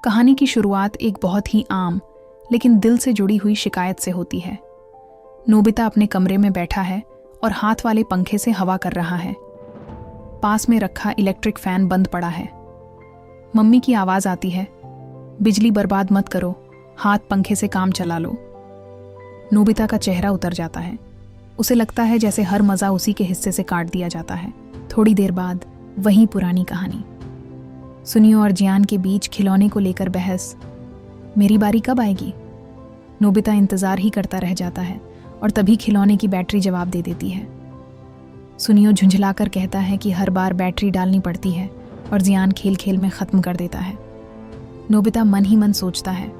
कहानी की शुरुआत एक बहुत ही आम लेकिन दिल से जुड़ी हुई शिकायत से होती है। नोबिता अपने कमरे में बैठा है और हाथ वाले पंखे से हवा कर रहा है। पास में रखा इलेक्ट्रिक फैन बंद पड़ा है। मम्मी की आवाज आती है, बिजली बर्बाद मत करो, हाथ पंखे से काम चला लो। नोबिता का चेहरा उतर जाता है। उसे लगता है जैसे हर मजा उसी के हिस्से से काट दिया जाता है। थोड़ी देर बाद वही पुरानी कहानी, सुनियो और जियान के बीच खिलौने को लेकर बहस। मेरी बारी कब आएगी? नोबिता इंतजार ही करता रह जाता है और तभी खिलौने की बैटरी जवाब दे देती है। सुनियो झुंझलाकर कहता है कि हर बार बैटरी डालनी पड़ती है और जियान खेल खेल में खत्म कर देता है। नोबिता मन ही मन सोचता है,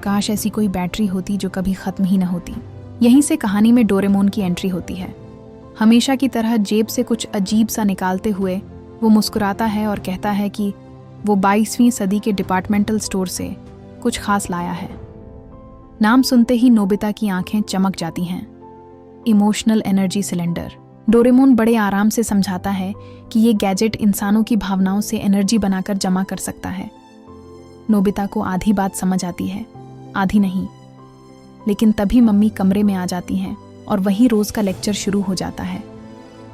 काश ऐसी कोई बैटरी होती जो कभी खत्म ही न होती। यहीं से कहानी में डोरेमोन की एंट्री होती है। हमेशा की तरह जेब से कुछ अजीब सा निकालते हुए वो मुस्कुराता है और कहता है कि वो 22वीं सदी के डिपार्टमेंटल स्टोर से कुछ खास लाया है। नाम सुनते ही नोबिता की आंखें चमक जाती हैं। Emotional energy cylinder. डोरेमोन बड़े आराम से समझाता है कि ये गैजेट इंसानों की भावनाओं से एनर्जी बनाकर जमा कर सकता है। नोबिता को आधी बात समझ आती है, आधी नहीं। लेकिन तभी मम्मी कमरे में आ जाती हैं और वही रोज का लेक्चर शुरू हो जाता है।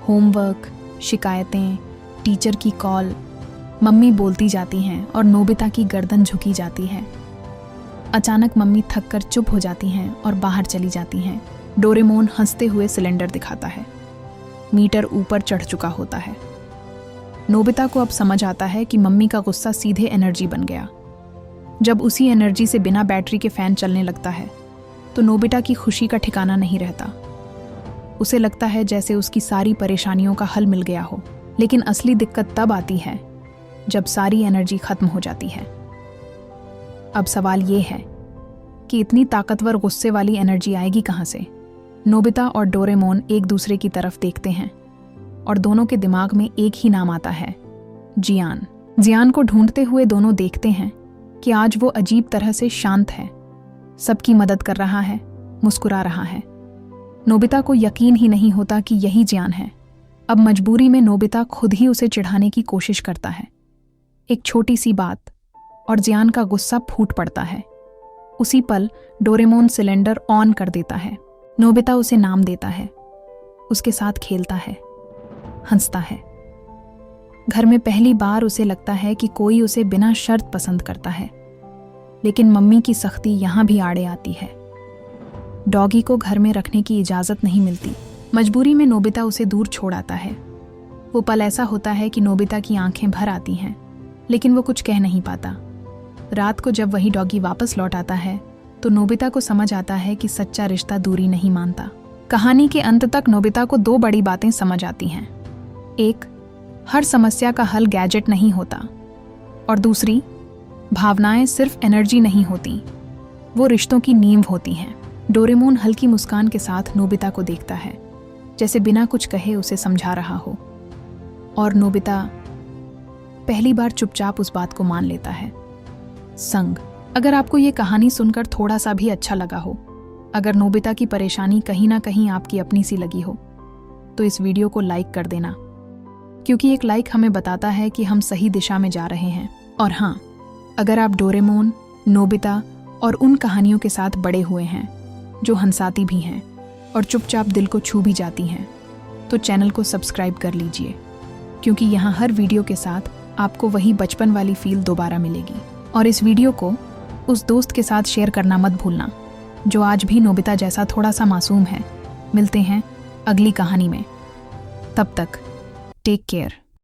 होमवर्क, शिकायतें, टीचर की कॉल। मम्मी बोलती जाती हैं और नोबिता की गर्दन झुकी जाती है। अचानक मम्मी थक कर चुप हो जाती हैं और बाहर चली जाती हैं। डोरेमोन हंसते हुए सिलेंडर दिखाता है। मीटर ऊपर चढ़ चुका होता है। नोबिता को अब समझ आता है कि मम्मी का गुस्सा सीधे एनर्जी बन गया। जब उसी एनर्जी से बिना बैटरी के फैन चलने लगता है तो नोबिता की खुशी का ठिकाना नहीं रहता। उसे लगता है जैसे उसकी सारी परेशानियों का हल मिल गया हो। लेकिन असली दिक्कत तब आती है जब सारी एनर्जी खत्म हो जाती है। अब सवाल ये है कि इतनी ताकतवर गुस्से वाली एनर्जी आएगी कहाँ से? नोबिता और डोरेमोन एक दूसरे की तरफ देखते हैं और दोनों के दिमाग में एक ही नाम आता है, जियान। जियान को ढूंढते हुए दोनों देखते हैं कि आज वो अजीब तरह से शांत है, सबकी मदद कर रहा है, मुस्कुरा रहा है। नोबिता को यकीन ही नहीं होता कि यही जियान है। अब मजबूरी में नोबिता खुद ही उसे चिढ़ाने की कोशिश करता है। एक छोटी सी बात और जियान का गुस्सा फूट पड़ता है। उसी पल डोरेमोन सिलेंडर ऑन कर देता है। नोबिता उसे नाम देता है, उसके साथ खेलता है, हंसता है। घर में पहली बार उसे लगता है कि कोई उसे बिना शर्त पसंद करता है। लेकिन मम्मी की सख्ती यहां भी आड़े आती है। डॉगी को घर में रखने की इजाजत नहीं मिलती। मजबूरी में नोबिता उसे दूर छोड़ आता है। वो पल ऐसा होता है कि नोबिता की आंखें भर आती हैं, लेकिन वो कुछ कह नहीं पाता। रात को जब वही डॉगी वापस लौट आता है तो नोबिता को समझ आता है कि सच्चा रिश्ता दूरी नहीं मानता। कहानी के अंत तक नोबिता को दो बड़ी बातें समझ आती हैं। एक, हर समस्या का हल गैजेट नहीं होता, और दूसरी, भावनाएं सिर्फ एनर्जी नहीं होती, वो रिश्तों की नींव होती हैं। डोरेमोन हल्की मुस्कान के साथ नोबिता को देखता है, जैसे बिना कुछ कहे उसे समझा रहा हो। और नोबिता पहली बार चुपचाप उस बात को मान लेता है। संग। अगर आपको ये कहानी सुनकर थोड़ा सा भी अच्छा लगा हो, अगर नोबिता की परेशानी कहीं ना कहीं आपकी अपनी सी लगी हो, तो इस वीडियो को लाइक कर देना, क्योंकि एक लाइक हमें बताता है कि हम सही दिशा में जा रहे हैं। और हाँ, अगर आप डोरेमोन, नोबिता और उन कहानियों के साथ बड़े हुए हैं जो हंसाती भी हैं और चुपचाप दिल को छू भी जाती हैं, तो चैनल को सब्सक्राइब कर लीजिए, क्योंकि यहाँ हर वीडियो के साथ आपको वही बचपन वाली फील दोबारा मिलेगी। और इस वीडियो को उस दोस्त के साथ शेयर करना मत भूलना जो आज भी नोबिता जैसा थोड़ा सा मासूम है। मिलते हैं अगली कहानी में। तब तक टेक केयर।